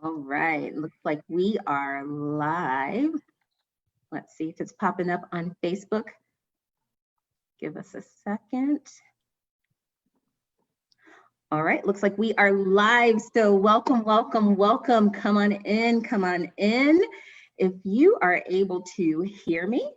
All right, looks like we are live. Let's see if it's popping up on Facebook. Give us a second. All right, looks like we are live. So welcome, welcome, welcome. Come on in, come on in. If you are able to hear me,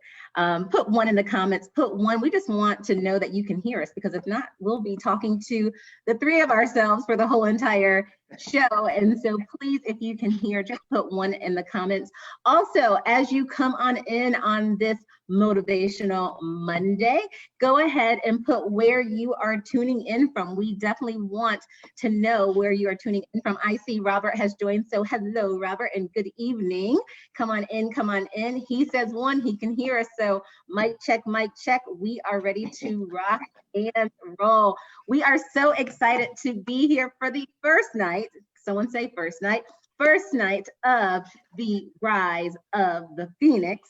put one in the comments, put one. We just want to know that you can hear us, because if not, we'll be talking to the three of ourselves for the whole entire show. And so please, if you can hear, just put one in the comments. Also, as you come on in on this Motivational Monday, go ahead and put where you are tuning in from. We definitely want to know where you are tuning in from. I see Robert has joined, so hello, Robert, and good evening. Come on in, come on in. He says one, he can hear us, so mic check, mic check. We are ready to rock and roll. We are so excited to be here for the first night, someone say first night of the Rise of the Phoenix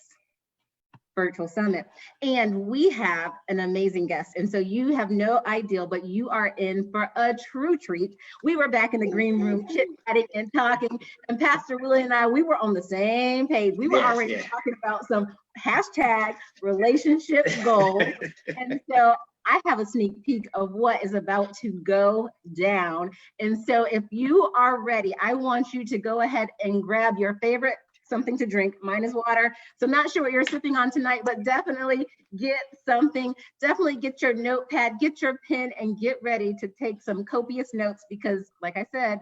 Virtual Summit. And we have an amazing guest. And so you have no idea, but you are in for a true treat. We were back in the green room chit-chatting and talking, and Pastor Willie and I, we were on the same page. We were already talking about some hashtag relationship goals. And so I have a sneak peek of what is about to go down. And so if you are ready, I want you to go ahead and grab your favorite something to drink. Mine is water. So I'm not sure what you're sipping on tonight, but definitely get something. Definitely get your notepad, get your pen, and get ready to take some copious notes, because like I said,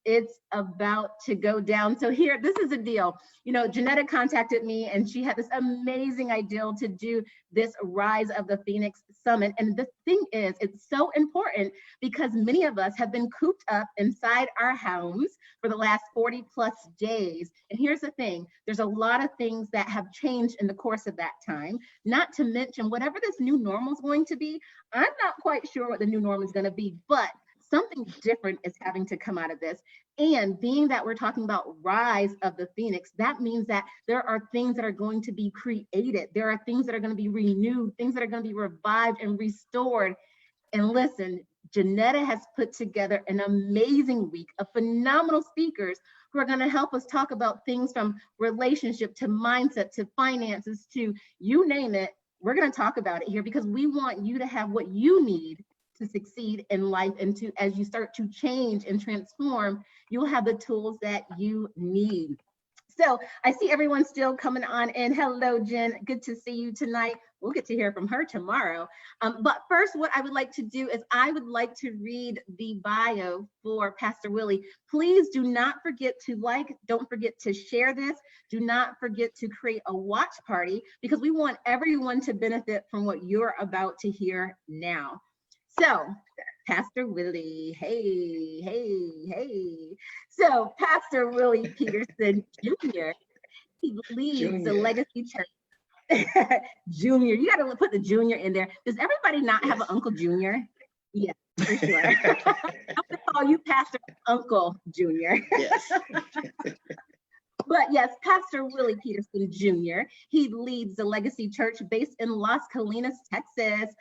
it's about to go down. So here, this is a deal. You know, Janetta contacted me and she had this amazing idea to do this Rise of the Phoenix Summit. And the thing is, it's so important because many of us have been cooped up inside our homes for the last 40 plus days. And here's the thing, there's a lot of things that have changed in the course of that time, not to mention whatever this new normal is going to be. I'm not quite sure what the new normal is going to be, but something different is having to come out of this. And being that we're talking about Rise of the Phoenix, that means that there are things that are going to be created. There are things that are going to be renewed, things that are going to be revived and restored. And listen, Janetta has put together an amazing week of phenomenal speakers who are going to help us talk about things from relationship to mindset to finances to you name it. We're going to talk about it here because we want you to have what you need to succeed in life, and to, as you start to change and transform, you'll have the tools that you need. So I see everyone still coming on in. Hello, Jen. Good to see you tonight. We'll get to hear from her tomorrow. But first, what I would like to do is I would like to read the bio for Pastor Willie. Please do not forget to like, don't forget to share this. Do not forget to create a watch party, because we want everyone to benefit from what you're about to hear now. So, Pastor Willie, hey, hey, hey. So, Pastor Willie Peterson Jr., he leads the Legacy Church. Junior, you got to put the junior in there. Does everybody not have an Uncle Junior? Yes, for sure. I'm going to call you Pastor Uncle Junior. Yes. But yes, Pastor Willie Peterson Jr., he leads the Legacy Church based in Las Colinas, Texas.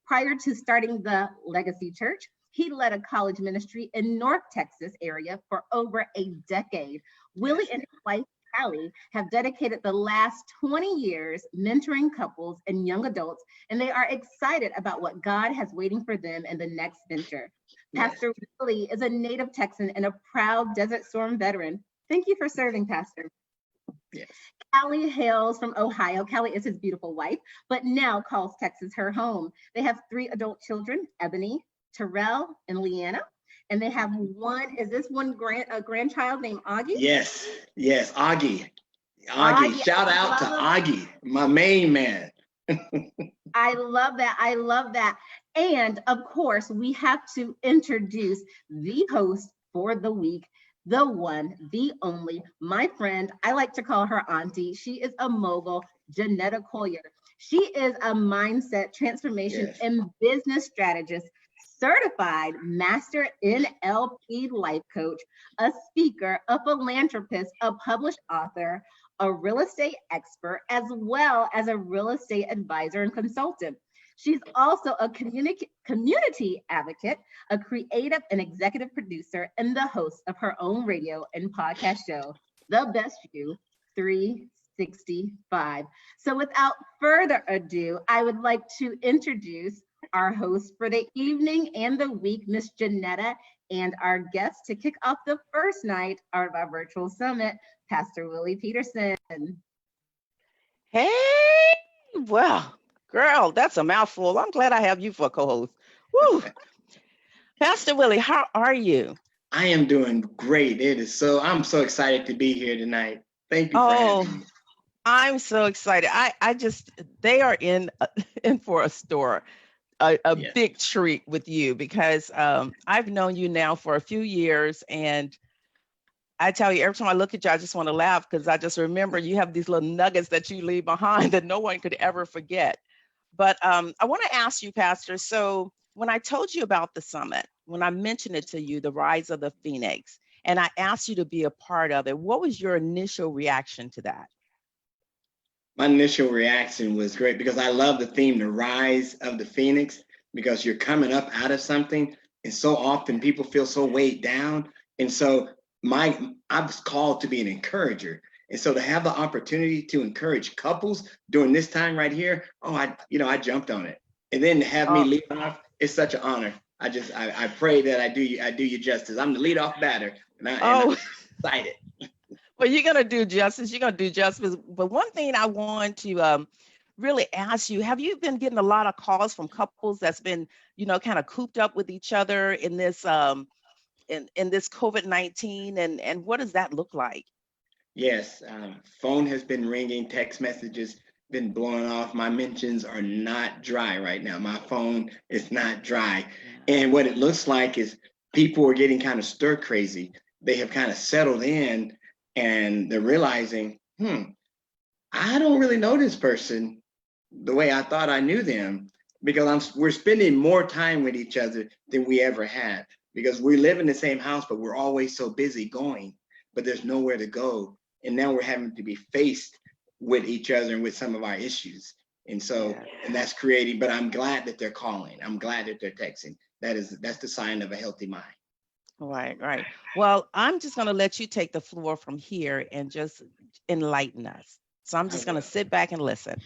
Prior to starting the Legacy Church, he led a college ministry in North Texas area for over a decade. Willie and his wife, Callie, have dedicated the last 20 years mentoring couples and young adults, and they are excited about what God has waiting for them in the next venture. Pastor Willie is a native Texan and a proud Desert Storm veteran. Thank you for serving, Pastor. Yes. Callie hails from Ohio. Callie is his beautiful wife, but now calls Texas her home. They have 3 adult children, Ebony, Terrell, and Leanna. And they have one, is this one a grandchild named Augie? Yes, yes, Augie. Shout out to Augie, my main man. I love that. I love that. And of course, we have to introduce the host for the week, the one, the only, my friend. I like to call her auntie. She is a mogul, Janetta Collier. She is a mindset transformation and business strategist, certified master NLP life coach, a speaker, a philanthropist, a published author, a real estate expert, as well as a real estate advisor and consultant. She's also a community advocate, a creative and executive producer, and the host of her own radio and podcast show, The Best View 365. So without further ado, I would like to introduce our host for the evening and the week, Miss Janetta, and our guest to kick off the first night of our virtual summit, Pastor Willie Peterson. Hey, well, girl, that's a mouthful. I'm glad I have you for co-host. Woo. Pastor Willie, how are you? I am doing great. I'm so excited to be here tonight. Thank you for having me. I'm so excited. They are in for a store, Yes. big treat with you because I've known you now for a few years, and I tell you, every time I look at you, I just want to laugh because I just remember you have these little nuggets that you leave behind that no one could ever forget. But I want to ask you, Pastor, so when I told you about the summit, when I mentioned it to you, the Rise of the Phoenix, and I asked you to be a part of it, what was your initial reaction to that? My initial reaction was great because I love the theme, the Rise of the Phoenix, because you're coming up out of something. And so often people feel so weighed down. And so I was called to be an encourager. And so to have the opportunity to encourage couples during this time right here, I jumped on it. And then to have me lead off, it's such an honor. I pray that I do you justice. I'm the leadoff batter, and I'm excited. Well, you're gonna do justice. You're gonna do justice. But one thing I want to really ask you: have you been getting a lot of calls from couples that's been, kind of cooped up with each other in this in this COVID-19, and what does that look like? Yes, phone has been ringing, text messages been blowing off. My mentions are not dry right now. My phone is not dry. And what it looks like is people are getting kind of stir crazy. They have kind of settled in and they're realizing, I don't really know this person the way I thought I knew them, because we're spending more time with each other than we ever had, because we live in the same house, but we're always so busy going, but there's nowhere to go. And now we're having to be faced with each other and with some of our issues. And so, and that's creating, but I'm glad that they're calling. I'm glad that they're texting. That's the sign of a healthy mind. Right. Well, I'm just going to let you take the floor from here and just enlighten us. So I'm just going to sit back and listen.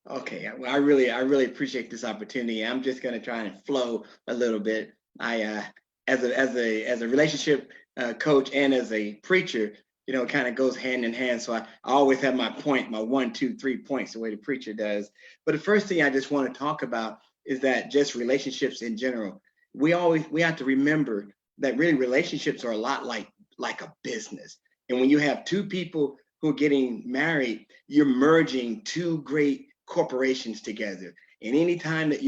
Okay. Well, I really appreciate this opportunity. I'm just going to try and flow a little bit. I, as a relationship coach and as a preacher, it kind of goes hand in hand. So I always have my 1, 2, 3 points, the way the preacher does. But the first thing I just want to talk about is that just relationships in general. We have to remember that really relationships are a lot like a business. And when you have two people who are getting married, you're merging two great corporations together. And anytime that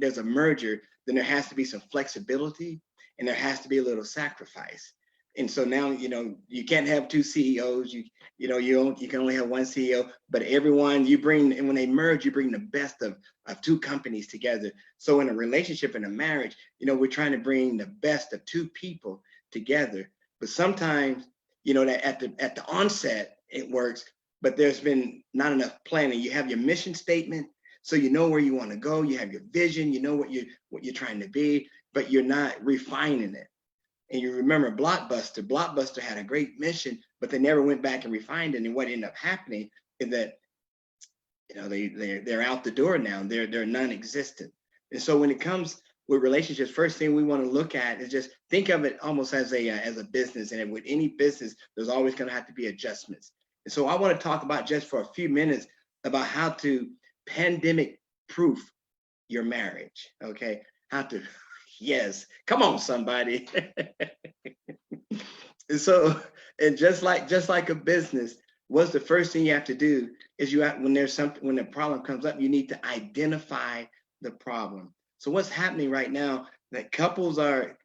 there's a merger, then there has to be some flexibility and there has to be a little sacrifice. And so now, you can't have two CEOs. You can only have one CEO. But everyone and when they merge, you bring the best of two companies together. So in a relationship, in a marriage, we're trying to bring the best of two people together. But sometimes, that at the onset it works, but there's been not enough planning. You have your mission statement, so you know where you want to go. You have your vision. You know what you're trying to be, but you're not refining it. And you remember Blockbuster. Blockbuster had a great mission, but they never went back and refined it. And what ended up happening is that, they're out the door now. They're non-existent. And so when it comes with relationships, first thing we want to look at is just think of it almost as a business. And with any business, there's always going to have to be adjustments. And so I want to talk about just for a few minutes about how to pandemic-proof your marriage. Okay, yes, come on, somebody. And just like a business, what's the first thing you have to do is when the problem comes up, you need to identify the problem. So what's happening right now, that couples are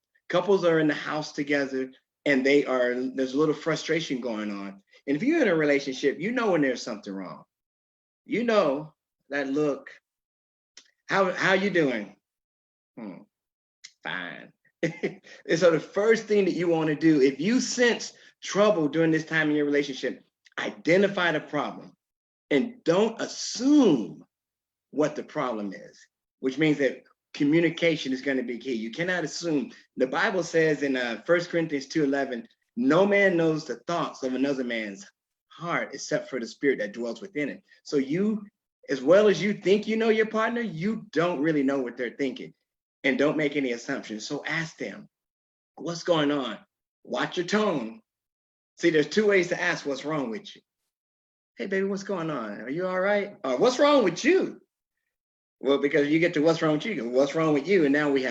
in the house together and there's a little frustration going on. And if you're in a relationship, when there's something wrong. That look, how you doing? Fine. And so the first thing that you want to do, if you sense trouble during this time in your relationship, identify the problem and don't assume what the problem is. which means that communication is going to be key. You cannot assume. The Bible says in 1 Corinthians 2:11, no man knows the thoughts of another man's heart except for the spirit that dwells within it. So you, as well as you think you know your partner, you don't really know what they're thinking, and don't make any assumptions. So ask them, what's going on? Watch your tone. See, there's two ways to ask what's wrong with you. Hey, baby, what's going on? Are you all right? Or what's wrong with you? Well, because you get to what's wrong with you, what's wrong with you, and now we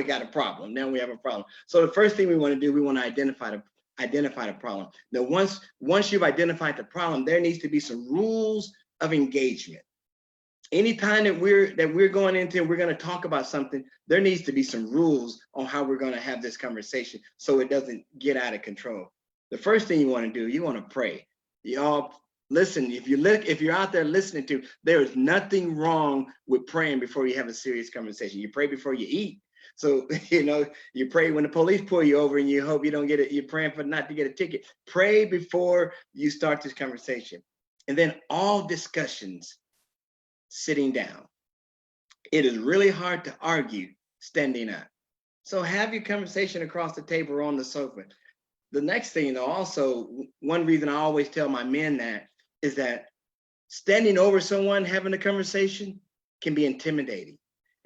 got a problem. Now we have a problem. So the first thing we want to do, we want to identify the problem. Now, once you've identified the problem, there needs to be some rules of engagement. Anytime that we're going into, we're going to talk about something, there needs to be some rules on how we're going to have this conversation so it doesn't get out of control. The first thing you want to do, you want to pray. Y'all listen, if you're out there listening to, there is nothing wrong with praying before you have a serious conversation. You pray before you eat. So, you pray when the police pull you over and you hope you don't get it. You're praying for not to get a ticket. Pray before you start this conversation. And then all discussions, sitting down. It is really hard to argue standing up. So have your conversation across the table or on the sofa. The next thing, though, also, one reason I always tell my men that is that standing over someone having a conversation can be intimidating.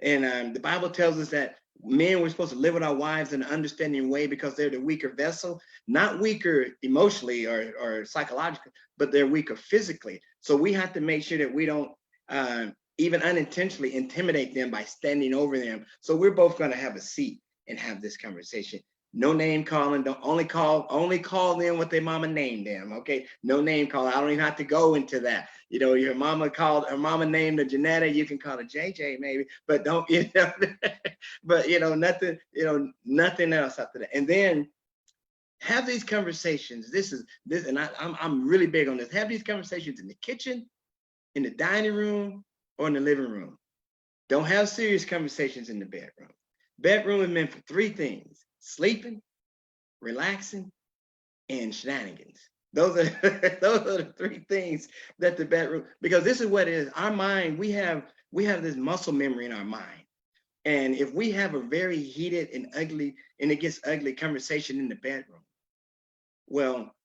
And the Bible tells us that men were supposed to live with our wives in an understanding way because they're the weaker vessel, not weaker emotionally or psychologically, but they're weaker physically. So we have to make sure that we don't even unintentionally intimidate them by standing over them. So we're both going to have a seat and have this conversation. No name calling. Don't only call them what their mama named them. Okay, no name calling. I don't even have to go into that. Your mama named her Janetta. You can call her JJ maybe, but don't but nothing. Nothing else after that. And then have these conversations. And I'm really big on this. Have these conversations in the kitchen, in the dining room, or in the living room. Don't have serious conversations in the bedroom. Bedroom is meant for three things: sleeping, relaxing, and shenanigans. Those are the three things that the bedroom, because this is what it is. Our mind, we have this muscle memory in our mind. And if we have a very heated and ugly, and it gets ugly conversation in the bedroom, well,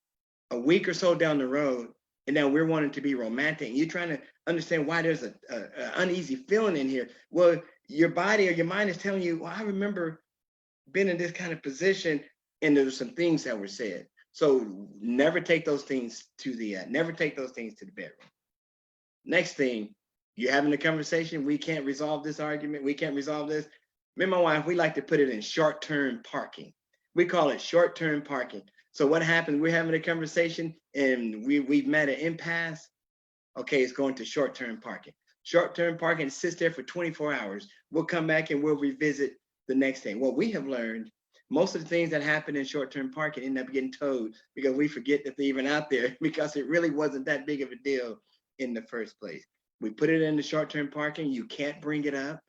a week or so down the road, and now we're wanting to be romantic, and you're trying to understand why there's an uneasy feeling in here. Well, your body or your mind is telling you, well, I remember being in this kind of position, and there were some things that were said. So never take those things to the bedroom. Next thing, you're having a conversation. We can't resolve this argument. We can't resolve this. Me and my wife, we like to put it in short-term parking. We call it short-term parking. So what happens? We're having a conversation and we've met an impasse. Okay, it's going to short-term parking. Short-term parking sits there for 24 hours. We'll come back and we'll revisit the next thing. What we have learned, most of the things that happen in short-term parking end up getting towed because we forget that they're even out there because it really wasn't that big of a deal in the first place. We put it in the short-term parking. You can't bring it up.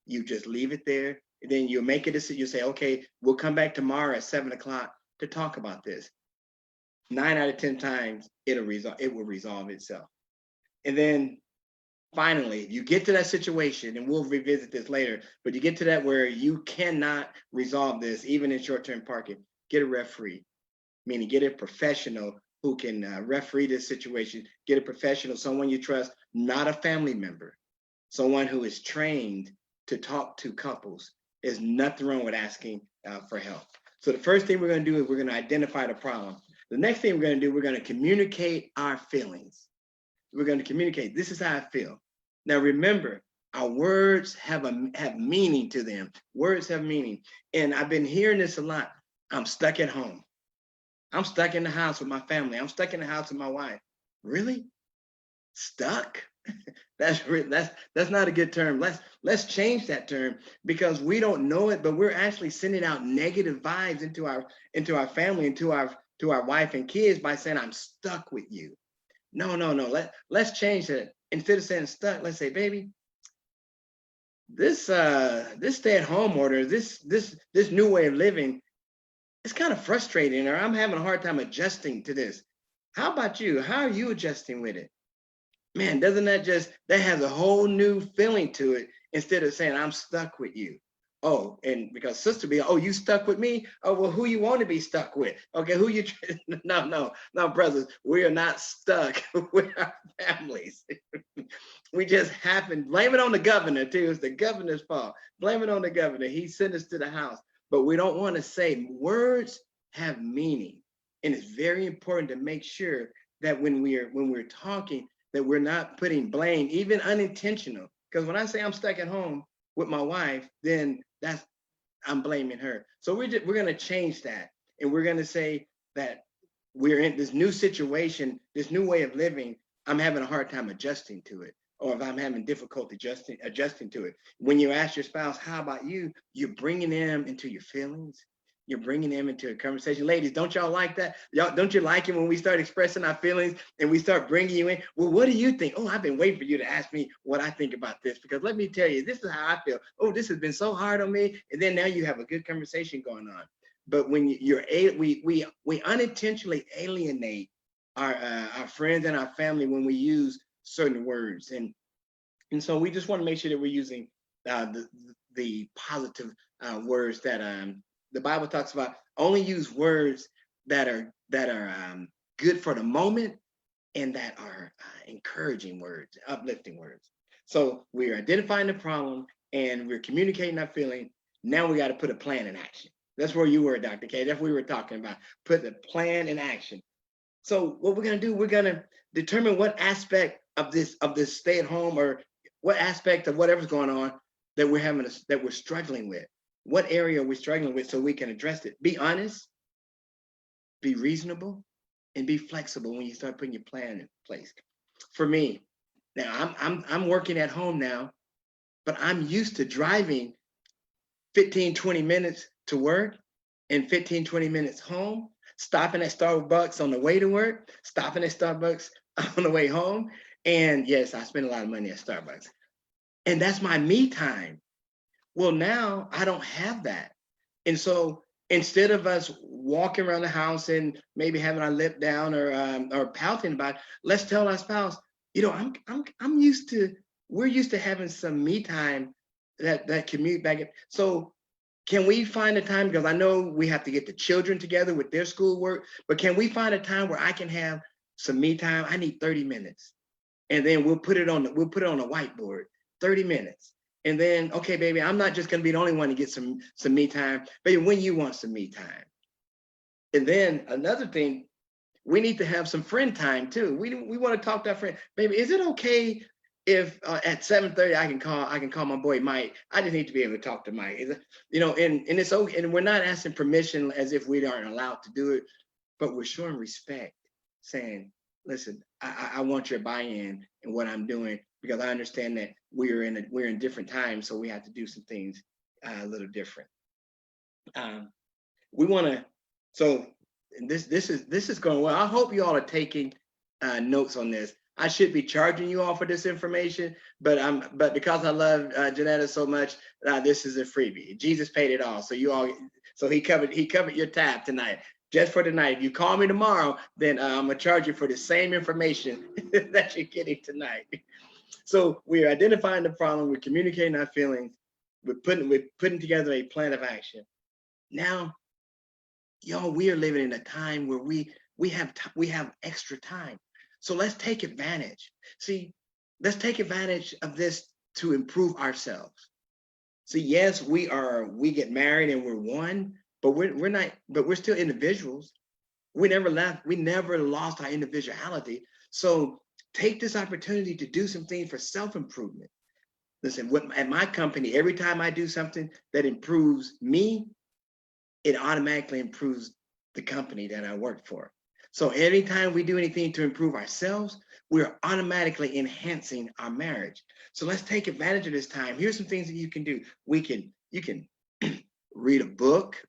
You just leave it there. And then you make a decision. You say, okay, we'll come back tomorrow at 7 o'clock to talk about this. 9 out of 10 times, it will resolve itself. And then finally, you get to that situation, and we'll revisit this later, but you get to that where you cannot resolve this, even in short-term parking, get a referee, meaning get a professional who can referee this situation, get a professional, someone you trust, not a family member, someone who is trained to talk to couples. There's nothing wrong with asking for help. So the first thing we're going to do is we're going to identify the problem. The next thing we're going to do, we're going to communicate our feelings. We're going to communicate, this is how I feel. Now remember, our words have meaning to them. Words have meaning. And I've been hearing this a lot. I'm stuck at home. I'm stuck in the house with my family. I'm stuck in the house with my wife. Really? Stuck? That's not a good term. Let's change that term, because we don't know it, but we're actually sending out negative vibes into our family, into our wife and kids by saying, I'm stuck with you. No. Let's change that. Instead of saying stuck, let's say, baby, this stay-at-home order, this new way of living, it's kind of frustrating, or I'm having a hard time adjusting to this. How about you? How are you adjusting with it? Man, doesn't that has a whole new feeling to it, instead of saying, I'm stuck with you. Oh, and because sister be, oh, you stuck with me? Oh, well, who you want to be stuck with? Okay, who you, no, brothers, we are not stuck with our families. We just happen, blame it on the governor too. It's the governor's fault. Blame it on the governor. He sent us to the house. But we don't want to say words have meaning. And it's very important to make sure that when we're talking, that we're not putting blame, even unintentional. Because when I say I'm stuck at home with my wife, then I'm blaming her. So we're going to change that. And we're going to say that we're in this new situation, this new way of living. I'm having a hard time adjusting to it. Or if I'm having difficulty adjusting to it. When you ask your spouse, how about you? You're bringing them into your feelings. You're bringing them into a conversation. Ladies, don't y'all like that? Y'all, don't you like it when we start expressing our feelings and we start bringing you in? Well, what do you think? Oh, I've been waiting for you to ask me what I think about this, because let me tell you, this is how I feel. Oh, this has been so hard on me. And then now you have a good conversation going on. But when we unintentionally alienate our friends and our family when we use certain words. And so we just want to make sure that we're using the positive words that the Bible talks about. Only use words that are good for the moment and that are encouraging words, uplifting words. So we're identifying the problem and we're communicating our feeling. Now we got to put a plan in action. That's where you were, Dr. K. That's what we were talking about. Put the plan in action. So what we're going to do, we're going to determine what aspect of this stay at home, or what aspect of whatever's going on that we're struggling with. What area are we struggling with so we can address it? Be honest, be reasonable, and be flexible when you start putting your plan in place. For me, now I'm working at home now, but I'm used to driving 15, 20 minutes to work and 15, 20 minutes home, stopping at Starbucks on the way to work, stopping at Starbucks on the way home. And yes, I spend a lot of money at Starbucks. And that's my me time. Well, now I don't have that. And so instead of us walking around the house and maybe having our lip down or pouting about it, let's tell our spouse, we're used to having some me time that commute back. So can we find a time, because I know we have to get the children together with their schoolwork, but can we find a time where I can have some me time? I need 30 minutes. And then we'll put it on the whiteboard, 30 minutes. And then, okay, baby, I'm not just gonna be the only one to get some me time, baby, when you want some me time. And then another thing, we need to have some friend time too. We want to talk to our friend. Baby, is it okay if at 7:30 I can call my boy Mike? I just need to be able to talk to Mike. And it's okay. And we're not asking permission as if we aren't allowed to do it, but we're showing respect, saying, listen, I want your buy-in in what I'm doing, because I understand that we're in different times, so we have to do some things a little different. We want to. So this is going well. I hope you all are taking notes on this. I should be charging you all for this information, but because I love Janetta so much, this is a freebie. Jesus paid it all, so he covered your tab tonight. Just for tonight. If you call me tomorrow, then I'm gonna charge you for the same information that you're getting tonight. So we're identifying the problem, we're communicating our feelings, we're putting together a plan of action. Now, y'all, we are living in a time where we have extra time. So let's take advantage. See, let's take advantage of this to improve ourselves. See, yes, we get married and we're one, but we're still individuals. We never lost our individuality. So take this opportunity to do some things for self-improvement. Listen, at my company, every time I do something that improves me, it automatically improves the company that I work for. So anytime we do anything to improve ourselves, we're automatically enhancing our marriage. So let's take advantage of this time. Here's some things that you can do. You can read a book.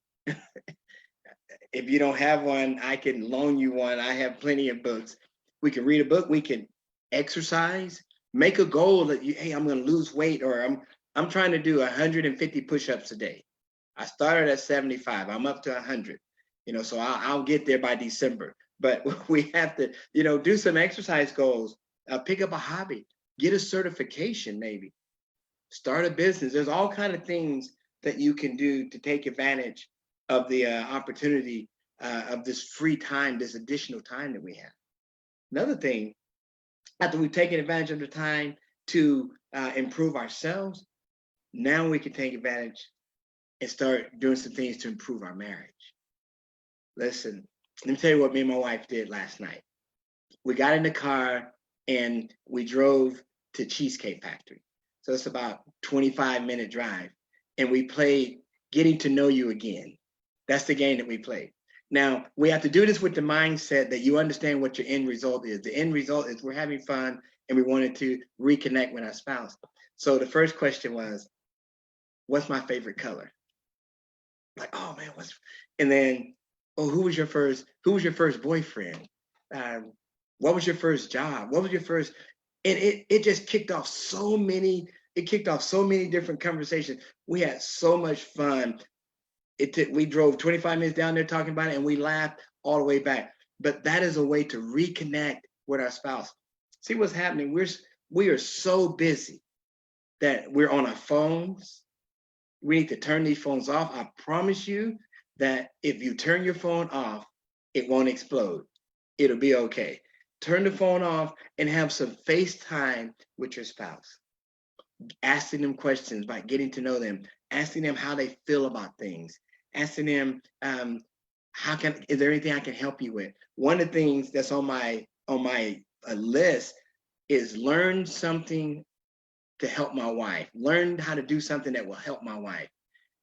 If you don't have one, I can loan you one. I have plenty of books. We can read a book. We can exercise. Make a goal that hey, I'm going to lose weight, or I'm trying to do 150 push-ups a day. I started at 75. I'm up to 100. So I'll get there by December. But we have to, do some exercise goals. Pick up a hobby. Get a certification, maybe. start a business. There's all kind of things that you can do to take advantage of the opportunity of this free time, this additional time that we have. Another thing, after we've taken advantage of the time to improve ourselves, now we can take advantage and start doing some things to improve our marriage. Listen, let me tell you what me and my wife did last night. We got in the car and we drove to Cheesecake Factory. So it's about 25-minute drive. And we played Getting to Know You Again. That's the game that we played. Now, we have to do this with the mindset that you understand what your end result is. The end result is we're having fun and we wanted to reconnect with our spouse. So the first question was, what's my favorite color? Like, oh man, and then, oh, who was your first boyfriend? What was your first job? What was your first, and it just kicked off so many different conversations. We had so much fun. We drove 25 minutes down there talking about it and we laughed all the way back. But that is a way to reconnect with our spouse. See what's happening. We are so busy that we're on our phones. We need to turn these phones off. I promise you that if you turn your phone off, it won't explode. It'll be okay. Turn the phone off and have some FaceTime with your spouse. Asking them questions by getting to know them, asking them how they feel about things, asking them, is there anything I can help you with? One of the things that's on my list is learn something to help my wife, learn how to do something that will help my wife.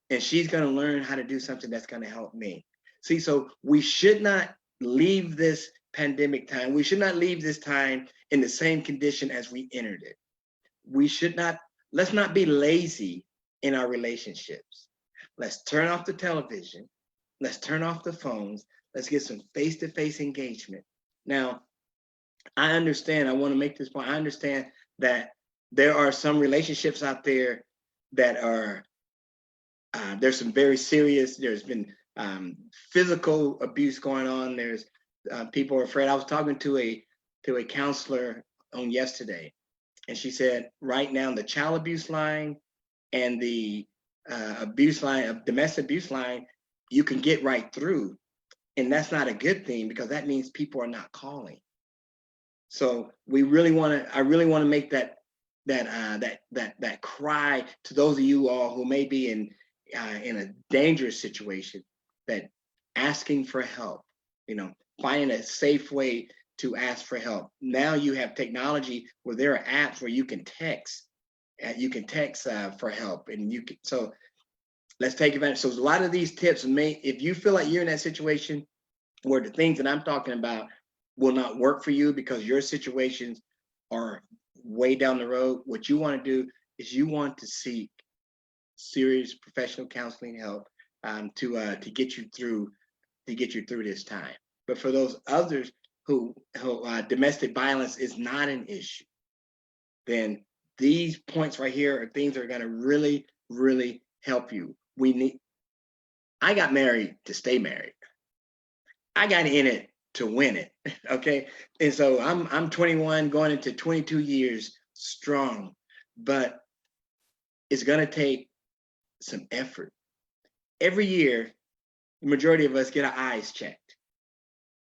And she's going to learn how to do something that's going to help me. See, so we should not leave this pandemic time. We should not leave this time in the same condition as we entered it. Let's not be lazy in our relationships. Let's turn off the television. Let's turn off the phones. Let's get some face-to-face engagement. Now, I understand, I want to make this point. I understand that there are some relationships out there that are, there's some very serious, there's been physical abuse going on. There's people are afraid. I was talking to a counselor on yesterday, and she said, right now, the child abuse line and the abuse line, domestic abuse line, you can get right through. And that's not a good thing because that means people are not calling. So I really want to make that cry to those of you all who may be in a dangerous situation, that asking for help, finding a safe way to ask for help. Now you have technology where there are apps where you can text for help, and so let's take advantage. So a lot of these tips if you feel like you're in that situation where the things that I'm talking about will not work for you because your situations are way down the road, what you want to do is you want to seek serious professional counseling help to get you through this time. But for those others who domestic violence is not an issue, then these points right here are things that are going to really, really help you. I got married to stay married. I got in it to win it. Okay. And so I'm 21 going into 22 years strong, but it's going to take some effort. Every year, the majority of us get our eyes checked.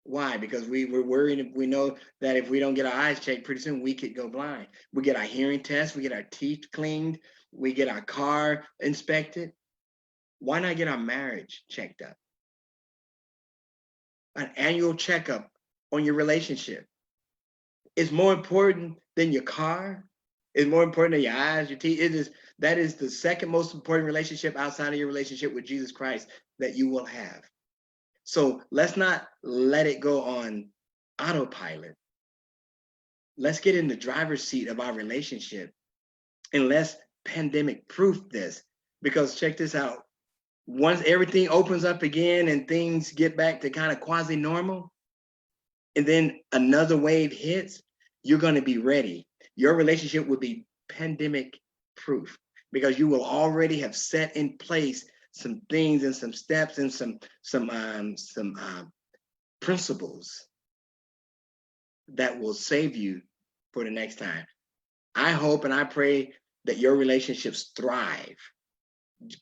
Why? Because we're worried. We know that if we don't get our eyes checked, pretty soon we could go blind. We get our hearing test, we get our teeth cleaned, we get our car inspected. Why not get our marriage checked up? An annual checkup on your relationship is more important than your car. It's more important than your eyes, your teeth. That is the second most important relationship outside of your relationship with Jesus Christ that you will have. So let's not let it go on autopilot. Let's get in the driver's seat of our relationship and let's pandemic proof this, because check this out. Once everything opens up again and things get back to kind of quasi-normal, and then another wave hits, you're going to be ready. Your relationship will be pandemic proof because you will already have set in place some things and some steps and some principles that will save you for the next time. I hope and I pray that your relationships thrive.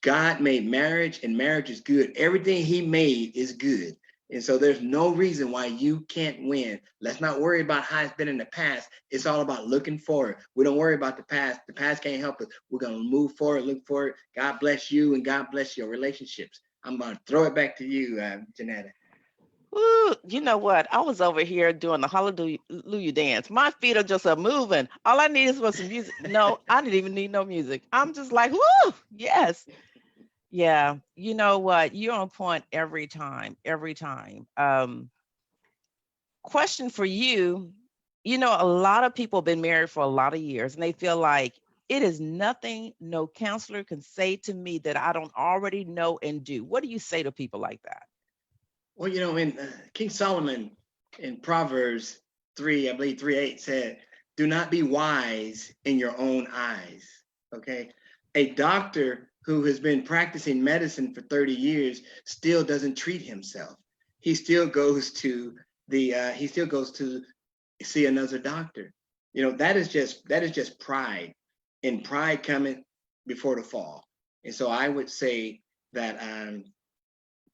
God made marriage, and marriage is good. Everything he made is good. And so there's no reason why you can't win. Let's not worry about how it's been in the past. It's all about looking forward. We don't worry about the past. The past can't help us. We're going to move forward, look forward. God bless you, and God bless your relationships. I'm going to throw it back to you, Janetta. Woo, you know what? I was over here doing the hallelujah dance. My feet are just moving. All I need is for some music. No, I didn't even need no music. I'm just like, woo, yes. Yeah, you know what? You're on point every time, every time. Question for you. You know, a lot of people have been married for a lot of years and they feel like it is nothing no counselor can say to me that I don't already know and do. What do you say to people like that? Well, you know, in King Solomon in Proverbs 3, I believe 3:8 said, do not be wise in your own eyes. Okay. A doctor who has been practicing medicine for 30 years still doesn't treat himself. He still goes to see another doctor. You know, that is just pride, and pride coming before the fall. And so I would say that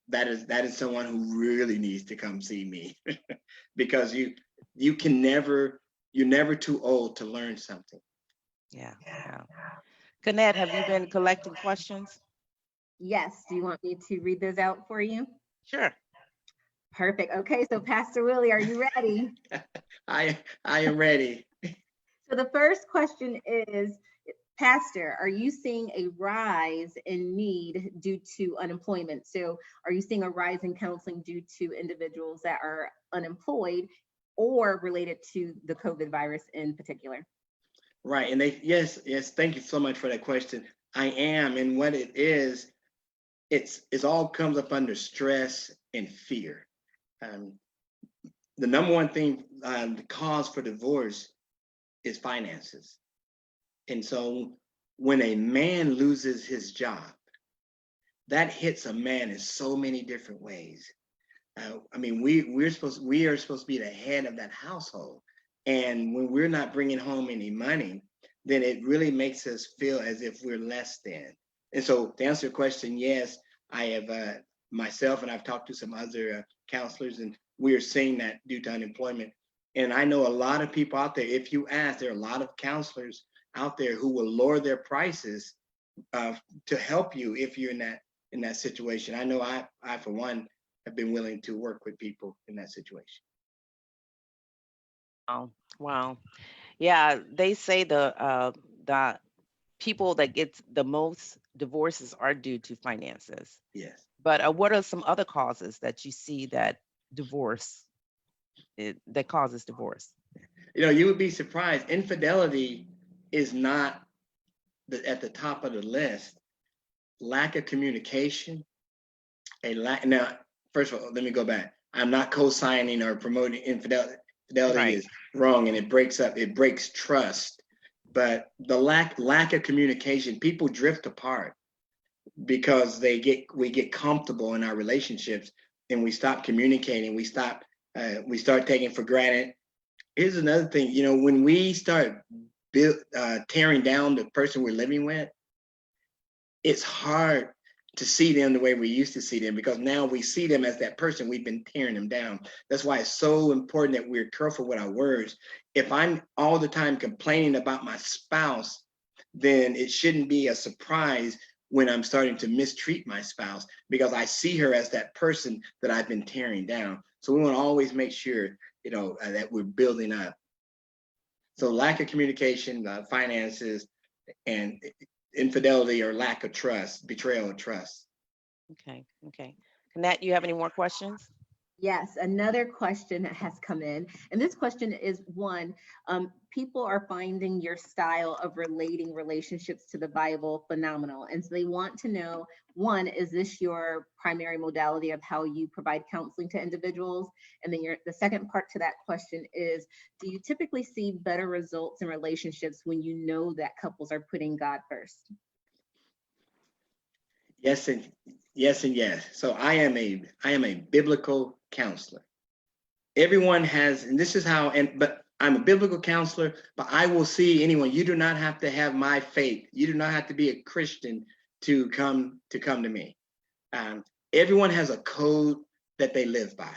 that is someone who really needs to come see me because you're never too old to learn something. Yeah. Kenneth, have you been collecting questions? Yes. Do you want me to read those out for you? Sure. Perfect. Okay, so Pastor Willie, are you ready? I am ready. So the first question is, Pastor, are you seeing a rise in need due to unemployment? So are you seeing a rise in counseling due to individuals that are unemployed or related to the COVID virus in particular? Right. And yes, thank you so much for that question. I am. And what it is, it's all comes up under stress and fear. The number one thing, the cause for divorce is finances. And so when a man loses his job, that hits a man in so many different ways. I mean, we are supposed to be the head of that household. And when we're not bringing home any money, then it really makes us feel as if we're less than. And so to answer your question, yes, I have myself, and I've talked to some other counselors, and we are seeing that due to unemployment. And I know a lot of people out there, if you ask, there are a lot of counselors out there who will lower their prices to help you if you're in that situation. I know I for one have been willing to work with people in that situation. Oh, wow. Yeah, they say the people that get the most divorces are due to finances. Yes. But what are some other causes that you see that that causes divorce? You know, you would be surprised. Infidelity is not at the top of the list. Lack of communication, now, first of all, let me go back. I'm not co-signing or promoting infidelity. Fidelity Right. is wrong, and it breaks trust. But the lack of communication, people drift apart because we get comfortable in our relationships and we stop communicating. We start taking for granted. Here's another thing, you know, when we start tearing down the person we're living with, it's hard to see them the way we used to see them, because now we see them as that person we've been tearing them down. That's why it's so important that we're careful with our words. If I'm all the time complaining about my spouse, then it shouldn't be a surprise when I'm starting to mistreat my spouse, because I see her as that person that I've been tearing down. So we want to always make sure, you know, that we're building up. So lack of communication, finances, and infidelity or lack of trust, betrayal of trust. Okay. Nat, you have any more questions? Yes, another question that has come in, and this question is one, people are finding your style of relating relationships to the Bible phenomenal. And so they want to know, one, is this your primary modality of how you provide counseling to individuals? And then the second part to that question is, do you typically see better results in relationships when you know that couples are putting God first? Yes and yes. So I am a biblical counselor. Everyone has, and this is how, but I'm a biblical counselor, but I will see anyone. You do not have to have my faith. You do not have to be a Christian to come to me. Everyone has a code that they live by.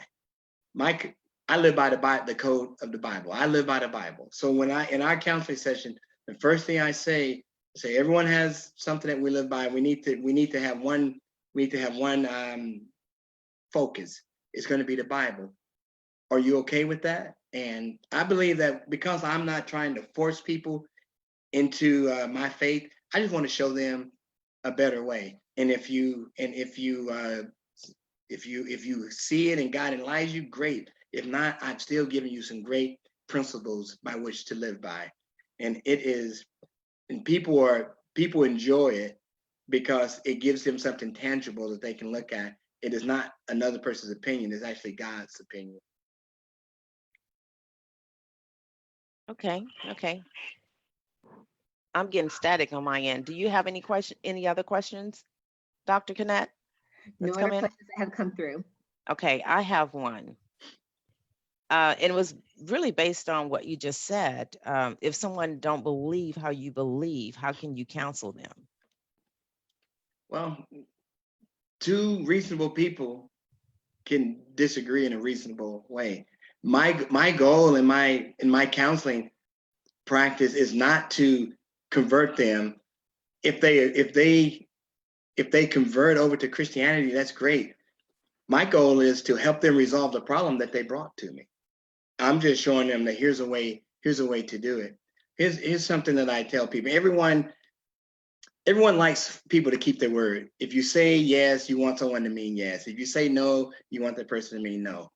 I live by the code of the Bible. I live by the Bible. So when in our counseling session, the first thing I say everyone has something that we live by. We need to have one. We need to have one focus. It's going to be the Bible. Are you okay with that? And I believe that because I'm not trying to force people into my faith, I just want to show them a better way. And if you see it and God enlightens you, great. If not, I'm still giving you some great principles by which to live by. And people enjoy it because it gives them something tangible that they can look at. It is not another person's opinion, it's actually God's opinion. Okay. I'm getting static on my end. Do you have any other questions, Dr. Kennett? No other questions that have come through. Okay, I have one. And it was really based on what you just said. If someone don't believe how you believe, how can you counsel them? Well, two reasonable people can disagree in a reasonable way. My goal in my counseling practice is not to convert them. If they convert over to Christianity, that's great. My goal is to help them resolve the problem that they brought to me. I'm just showing them that here's a way to do it. Here's something that I tell people. Everyone likes people to keep their word. If you say yes, you want someone to mean yes. If you say no, you want that person to mean no.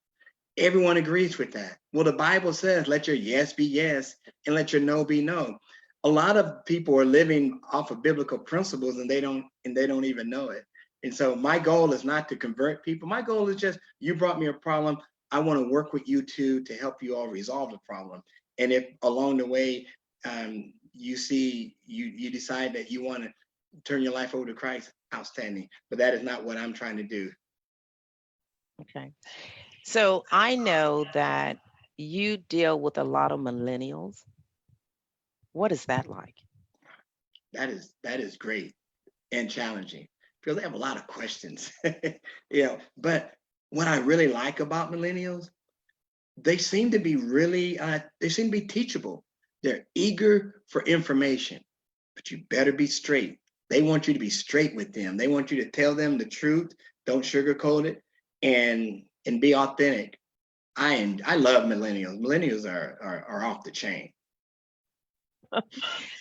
Everyone agrees with that. Well, the Bible says, let your yes be yes and let your no be no. A lot of people are living off of biblical principles and they don't even know it. And so my goal is not to convert people. My goal is just, you brought me a problem. I want to work with you two to help you all resolve the problem. And if along the way, you decide that you want to turn your life over to Christ, outstanding. But that is not what I'm trying to do. Okay. So I know that you deal with a lot of millennials. What is that like? That is great and challenging because they have a lot of questions. But what I really like about millennials, they seem to be teachable. They're eager for information, but you better be straight. They want you to be straight with them. They want you to tell them the truth. Don't sugarcoat it, and be authentic. I love millennials. Millennials are off the chain.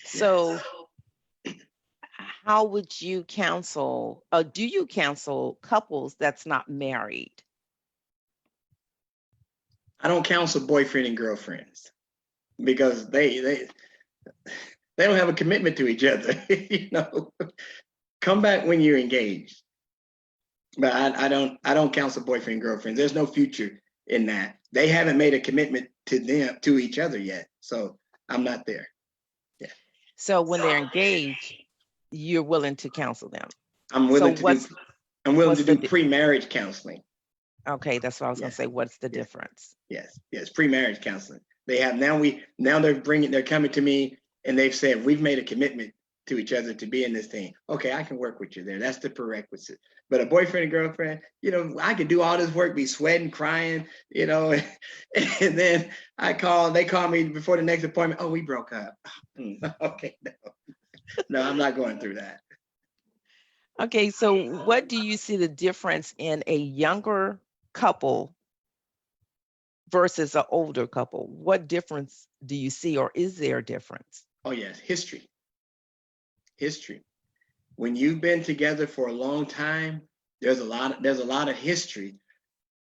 So how would you counsel, do you counsel couples that's not married? I don't counsel boyfriend and girlfriends because they don't have a commitment to each other. Come back when you're engaged. But I don't counsel boyfriend and girlfriends. There's no future in that. They haven't made a commitment to each other yet. So I'm not there. Yeah. So when they're engaged, you're willing to counsel them. I'm willing to do pre-marriage counseling. Okay, that's what I was going to say. What's the difference? Yes, pre-marriage counseling. They have they're coming to me and they've said, we've made a commitment to each other to be in this thing. Okay, I can work with you there. That's the prerequisite. But a boyfriend and girlfriend, I could do all this work, be sweating, crying, and then they call me before the next appointment. Oh, we broke up. Okay, no, I'm not going through that. Okay, so what do you see the difference in a younger couple versus an older couple? What difference do you see, or is there a difference? Oh yes, history. When you've been together for a long time, there's a lot of history,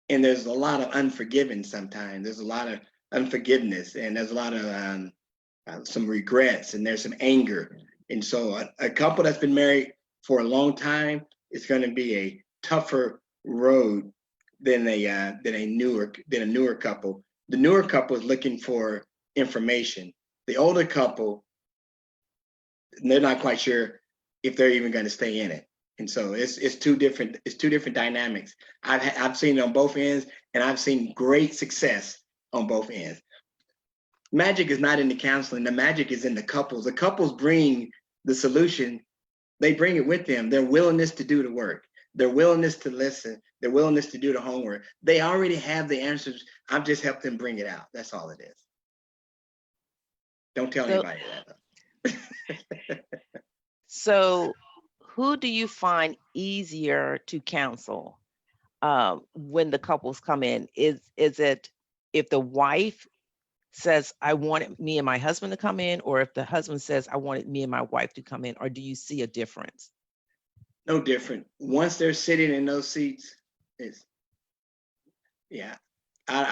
and there's a lot of unforgiveness sometimes. There's a lot of unforgiveness, and there's a lot of some regrets, and there's some anger. And so a couple that's been married for a long time is going to be a tougher road than a newer couple. The newer couple is looking for information. The older couple, they're not quite sure if they're even going to stay in it. And so it's two different dynamics. I've seen it on both ends, and I've seen great success on both ends. magic is not in the counseling. The magic is in the couples. The couples bring the solution. They bring it with them. Their willingness to do the work, their willingness to listen, their willingness to do the homework. They already have the answers. I've just helped them bring it out. That's all it is. Don't tell anybody that. So who do you find easier to counsel when the couples come in? Is it if the wife says, I wanted me and my husband to come in, or if the husband says, I wanted me and my wife to come in, or do you see a difference? No different. Once they're sitting in those seats, I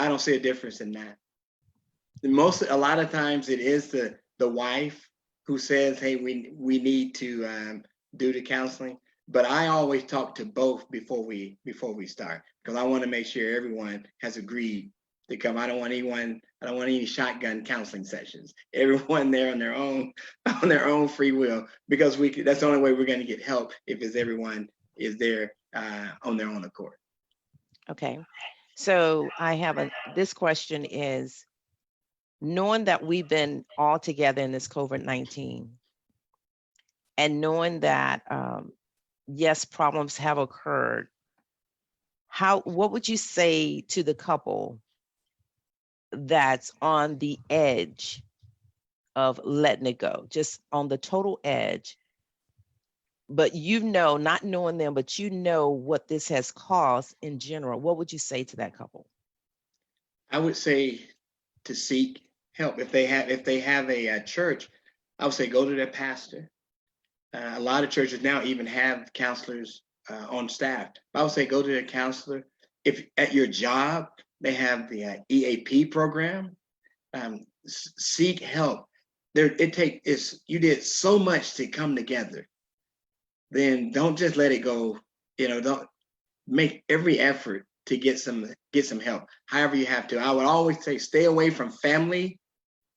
don't see a difference in that. A lot of times it is the wife who says, hey, we need to do the counseling. But I always talk to both before we start, because I want to make sure everyone has agreed to come. I don't want any shotgun counseling sessions. Everyone there on their own free will, because that's the only way we're going to get help, if everyone is there on their own accord. Okay. So this question is, knowing that we've been all together in this COVID-19, and knowing that, yes, problems have occurred, what would you say to the couple that's on the edge of letting it go, just on the total edge, but not knowing them, but what this has caused in general? What would you say to that couple? I would say to seek help. If they have a church, I would say go to their pastor. A lot of churches now even have counselors on staff. I would say go to their counselor. If at your job they have the EAP program, seek help. You did so much to come together. Then don't just let it go. Don't make every effort to get some help. However you have to. I would always say stay away from family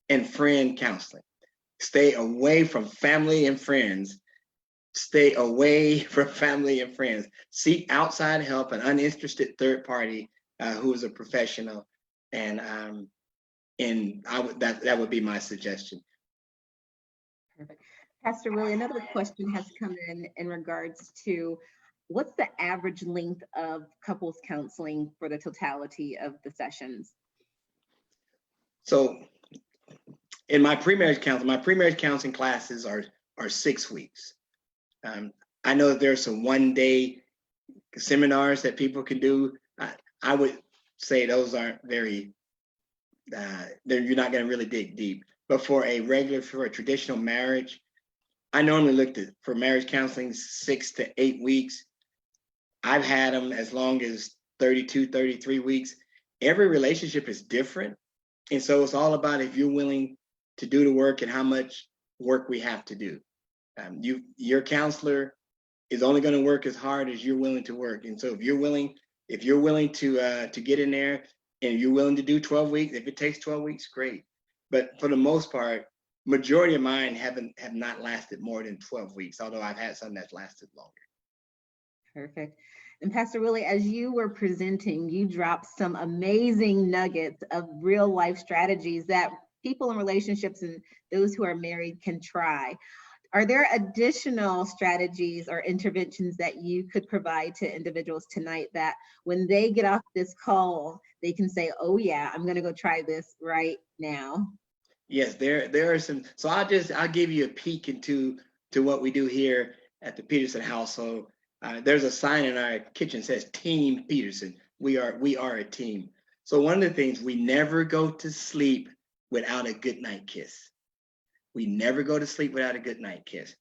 and friend counseling. Stay away from family and friends. Stay away from family and friends. Seek outside help, an uninterested third party who is a professional, and that would be my suggestion. Perfect. Pastor Willie, another question has come in regards to what's the average length of couples counseling for the totality of the sessions? So in my pre-marriage counseling classes are 6 weeks. I know that there are some one-day seminars that people can do. I would say those aren't very, you're not going to really dig deep. But for a traditional marriage, I normally looked at, for marriage counseling, 6 to 8 weeks. I've had them as long as 32, 33 weeks. Every relationship is different. And so it's all about if you're willing to do the work and how much work we have to do. Your counselor is only going to work as hard as you're willing to work. And so if you're willing to get in there and you're willing to do 12 weeks, if it takes 12 weeks, great. But for the most part, majority of mine have not lasted more than 12 weeks, although I've had some that's lasted longer. Perfect. And Pastor Willie, as you were presenting, you dropped some amazing nuggets of real life strategies that people in relationships and those who are married can try. Are there additional strategies or interventions that you could provide to individuals tonight that when they get off this call, they can say, oh yeah, I'm gonna go try this right now? Yes, there are some. So I'll give you a peek into what we do here at the Peterson household. There's a sign in our kitchen that says Team Peterson. We are a team. So one of the things, we never go to sleep without a goodnight kiss. We never go to sleep without a goodnight kiss.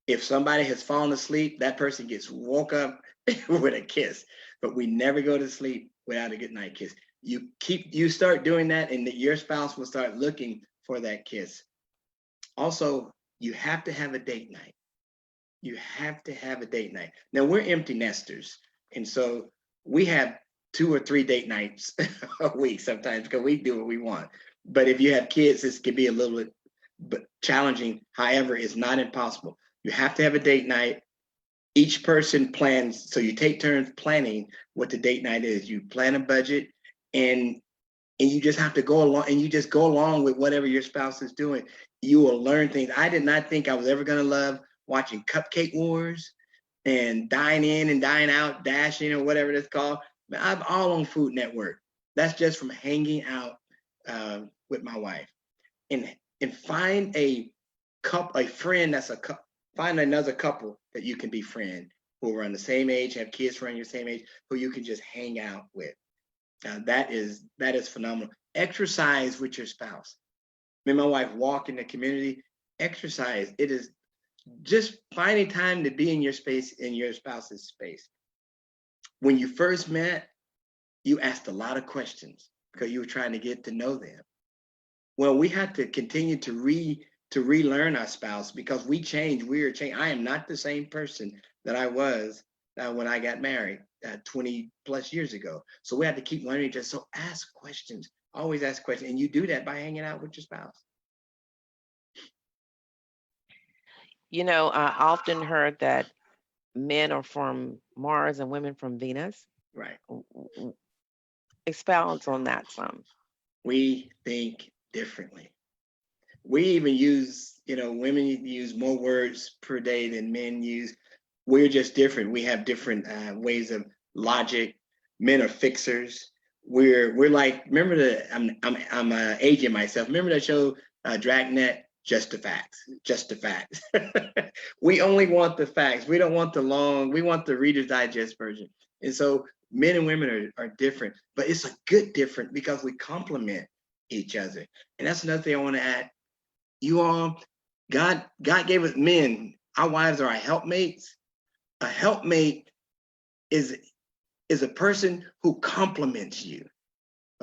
If somebody has fallen asleep, that person gets woke up with a kiss, but we never go to sleep without a goodnight kiss. You start doing that, and your spouse will start looking for that kiss. Also, you have to have a date night. You have to have a date night. Now, we're empty nesters, and so we have 2 or 3 date nights a week sometimes because we do what we want. But if you have kids, this could be a little bit challenging. However, it's not impossible. You have to have a date night. Each person plans, so you take turns planning what the date night is. You plan a budget, and and you just have to go along, and you just go along with whatever your spouse is doing. You will learn things. I did not think I was ever going to love watching Cupcake Wars and Dine In and Dine Out, Dashing, or whatever it's called. I'm all on Food Network. That's just from hanging out with my wife. And find a friend that's find another couple that you can befriend who are on the same age, have kids around your same age, who you can just hang out with. That is phenomenal. Exercise with your spouse. Me and my wife walk in the community. Exercise. It is just finding time to be in your space, in your spouse's space. When you first met, you asked a lot of questions because you were trying to get to know them. Well, we had to continue to relearn our spouse because we changed. We are changed. I am not the same person that I was when I got married 20 plus years ago. So we had to keep learning. So ask questions. Always ask questions, and you do that by hanging out with your spouse. You know, I often heard that men are from Mars and women from Venus. Right. Expound on that some. We think differently. We even use, women use more words per day than men use. We're just different. We have different ways of logic. Men are fixers. We're like, remember I'm aging myself. Remember that show Dragnet? Just the facts, just the facts. We only want the facts. We don't want we want the Reader's Digest version. And so men and women are different, but it's a good different because we complement each other. And that's another thing I want to add. You all, God gave us men. Our wives are our helpmates. A helpmate is a person who complements you.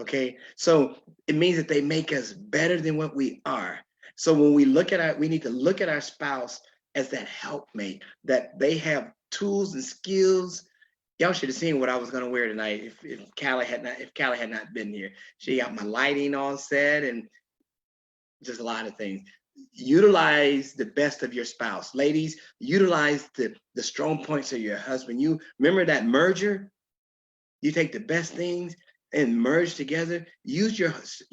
Okay, so it means that they make us better than what we are. So when we need to look at our spouse as that helpmate, that they have tools and skills. Y'all should have seen what I was going to wear tonight if Callie had not been here. She got my lighting all set and just a lot of things. Utilize the best of your spouse. Ladies, utilize the strong points of your husband. You remember that merger? You take the best things and merge together. Use your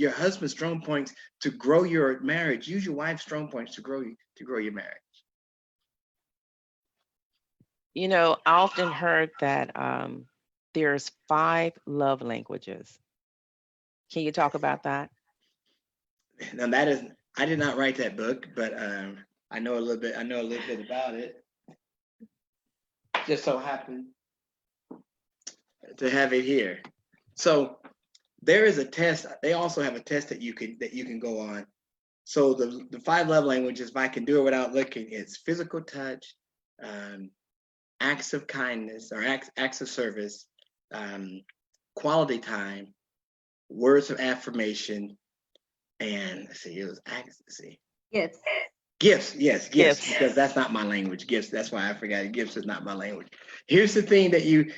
husband's strong points to grow your marriage. Use your wife's strong points to grow your marriage. You know, I often heard that there's 5 love languages. Can you talk about that? Now I did not write that book, but I know a little bit about it. Just so happened to have it here. So there is a test. They also have a test that you can go on. So the 5 love languages, if I can do it without looking, it's physical touch, acts of kindness or acts of service, quality time, words of affirmation, and Gifts, yes, gifts, because that's not my language. Gifts, that's why I forgot it. Gifts is not my language. Here's the thing that you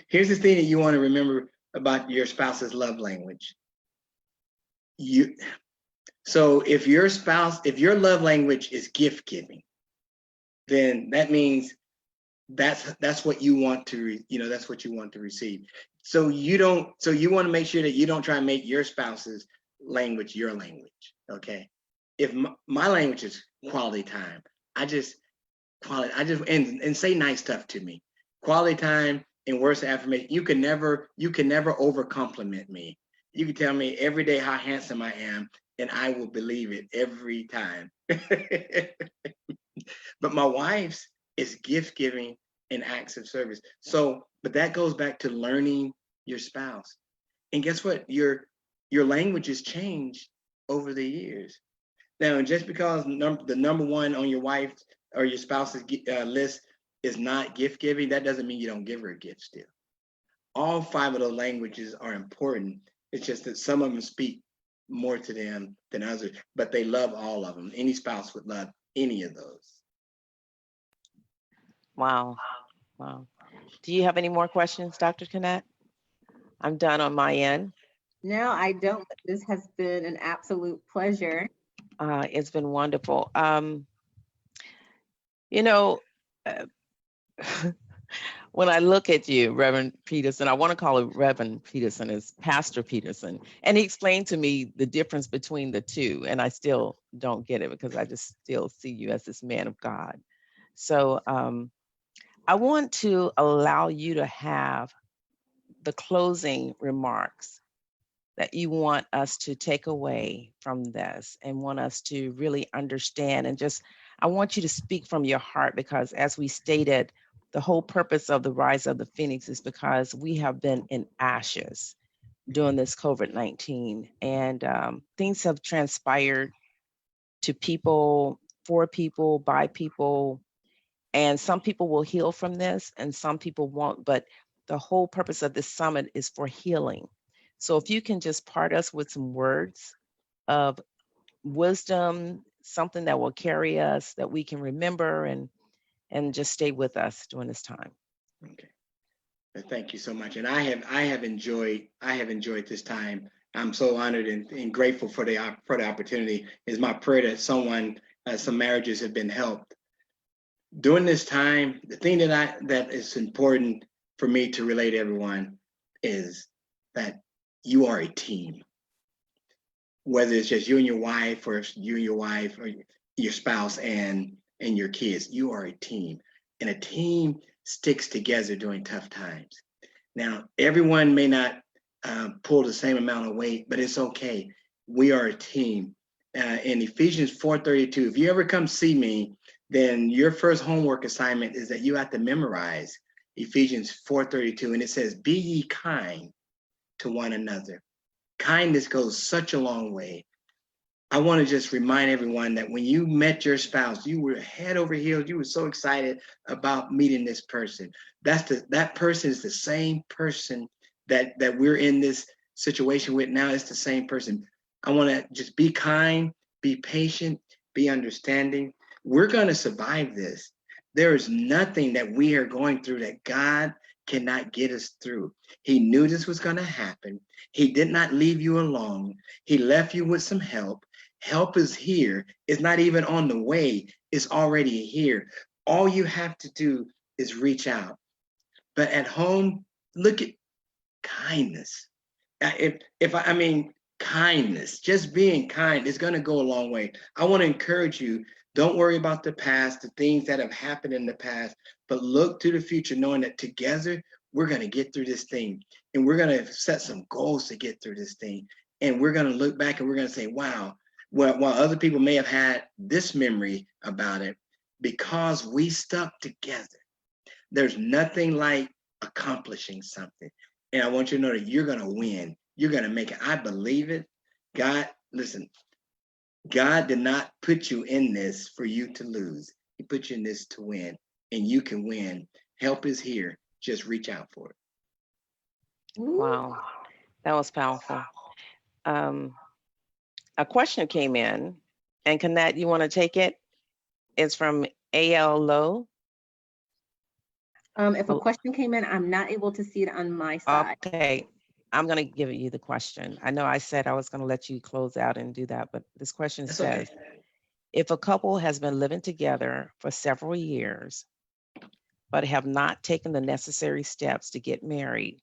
want to remember about your spouse's love language. So if your love language is gift giving, then that means that's what you want to that's what you want to receive. So you want to make sure that you don't try and make your spouse's language your language. Okay. If my language is quality time, and say nice stuff to me. Quality time and words of affirmation. You can never over compliment me. You can tell me every day how handsome I am, and I will believe it every time. But my wife's is gift giving and acts of service. So, but that goes back to learning your spouse. And guess what? Your languages change over the years. Now, just because the number one on your wife or your spouse's list is not gift giving, that doesn't mean you don't give her a gift still. All 5 of those languages are important. It's just that some of them speak more to them than others, but they love all of them. Any spouse would love any of those. Wow. Do you have any more questions, Dr. Kinnett? I'm done on my end. No, I don't. This has been an absolute pleasure. It's been wonderful. You know, when I look at you, Reverend Peterson, I want to call it Reverend Peterson, as Pastor Peterson. And he explained to me the difference between the two. And I still don't get it because I just still see you as this man of God. So I want to allow you to have the closing remarks that you want us to take away from this and want us to really understand. And just, I want you to speak from your heart, because as we stated, the whole purpose of the Rise of the Phoenix is because we have been in ashes during this COVID-19, and things have transpired to people, for people, by people, and some people will heal from this and some people won't, but the whole purpose of this summit is for healing. So if you can just part us with some words of wisdom, something that will carry us, that we can remember, and just stay with us during this time. Okay. Thank you so much. And I have enjoyed this time. I'm so honored and grateful for the opportunity. It's my prayer that some marriages have been helped. During this time, the thing that is important for me to relate to everyone is that you are a team. Whether it's just you and your wife, or you and your wife, or your spouse and your kids, you are a team. And a team sticks together during tough times. Now, everyone may not pull the same amount of weight, but it's okay. We are a team. In Ephesians 4:32, if you ever come see me, then your first homework assignment is that you have to memorize Ephesians 4:32, and it says, "Be ye kind to one another." Kindness goes such a long way. I want to just remind everyone that when you met your spouse, you were head over heels. You were so excited about meeting this person. That person is the same person that we're in this situation with now. It's the same person. I want to just be kind, be patient, be understanding. We're going to survive this. There is nothing that we are going through that God cannot get us through. He knew this was going to happen. He did not leave you alone. He left you with some help. Help is here. It's not even on the way. It's already here. All you have to do is reach out. But at home, look at kindness. Kindness, just being kind is going to go a long way. I want to encourage you, don't worry about the past, the things that have happened in the past, but look to the future, knowing that together we're going to get through this thing, and we're going to set some goals to get through this thing. And we're going to look back and we're going to say, wow, while other people may have had this memory about it, because we stuck together, there's nothing like accomplishing something. And I want you to know that you're going to win. You're going to make it. I believe it. God, listen, God did not put you in this for you to lose. He put you in this to win, and you can win. Help is here. Just reach out for it. Wow, that was powerful. A question came in, and Kanat, you want to take it? It's from A.L. Lowe. If a question came in, I'm not able to see it on my side. Okay, I'm going to give you the question. I know I said I was going to let you close out and do that, but this question That's says, okay. If a couple has been living together for several years, but have not taken the necessary steps to get married,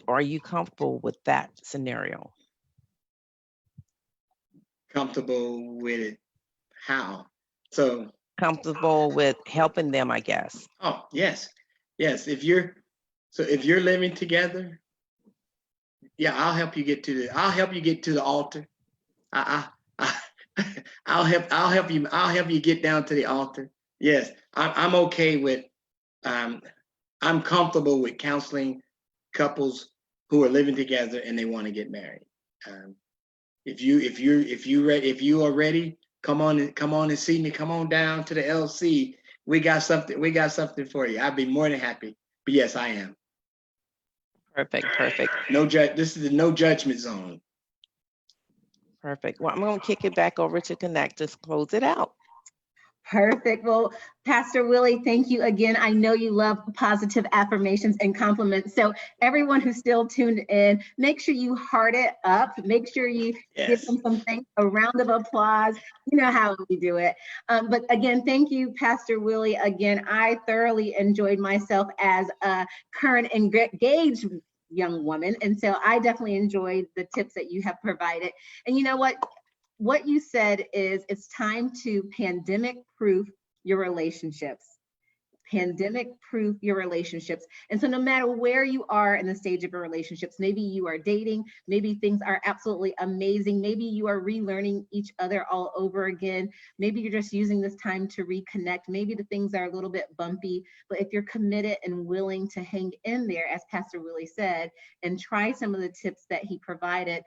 are you comfortable with that scenario? Comfortable with it? How? So Comfortable with helping them, I guess. Oh, yes. If you're living together, yeah, I'll help you get to the altar. I'll help you get down to the altar. Yes, I'm okay with I'm comfortable with counseling couples who are living together and they want to get married. If you are ready, come on and see me. Come on down to the LC. We got something for you. I'd be more than happy. But yes, I am. Perfect. This is the no judgment zone. Perfect. Well, I'm going to kick it back over to Connect to close it out. Perfect. Well, Pastor Willie, thank you again. I know you love positive affirmations and compliments. So everyone who's still tuned in, make sure you heart it up. Make sure you give them some thanks, a round of applause. You know how we do it. But again, thank you, Pastor Willie. Again, I thoroughly enjoyed myself as a current engaged young woman. And so I definitely enjoyed the tips that you have provided. And you know what? What you said is it's time to pandemic proof your relationships. Pandemic proof your relationships. And so no matter where you are in the stage of your relationships, maybe you are dating, maybe things are absolutely amazing, maybe you are relearning each other all over again, maybe you're just using this time to reconnect, maybe the things are a little bit bumpy, but if you're committed and willing to hang in there, as Pastor Willie said, and try some of the tips that he provided,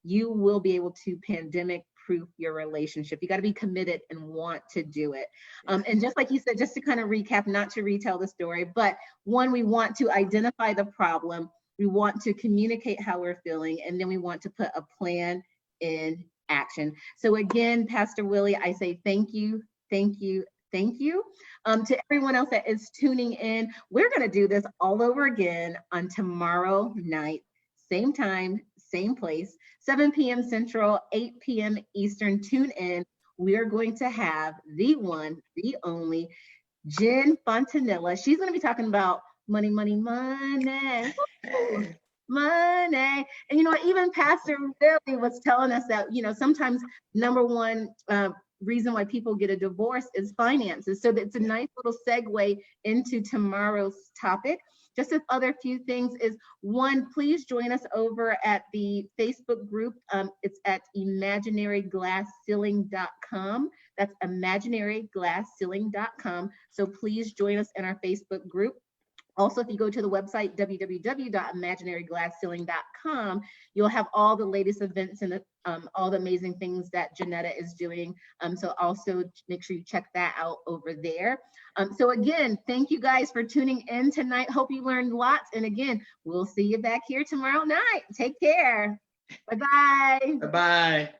you will be able to pandemic proof your relationship. You got to be committed and want to do it. And just like you said, just to kind of recap, not to retell the story, but one, we want to identify the problem. We want to communicate how we're feeling, and then we want to put a plan in action. So again, Pastor Willie, I say thank you, thank you, thank you. To everyone else that is tuning in, we're going to do this all over again on tomorrow night, same time, same place, 7 p.m. Central, 8 p.m. Eastern. Tune in. We are going to have the one, the only, Jen Fontanilla. She's going to be talking about money, money, money, money. And you know, even Pastor Willie was telling us that, you know, sometimes number one reason why people get a divorce is finances. So it's a nice little segue into tomorrow's topic. Just a other few things is, one, please join us over at the Facebook group. It's at imaginaryglassceiling.com. That's imaginaryglassceiling.com. So please join us in our Facebook group. Also, if you go to the website, www.imaginaryglassceiling.com, you'll have all the latest events and all the amazing things that Janetta is doing. So also make sure you check that out over there. So again, thank you guys for tuning in tonight. Hope you learned lots. And again, we'll see you back here tomorrow night. Take care. Bye-bye. Bye-bye.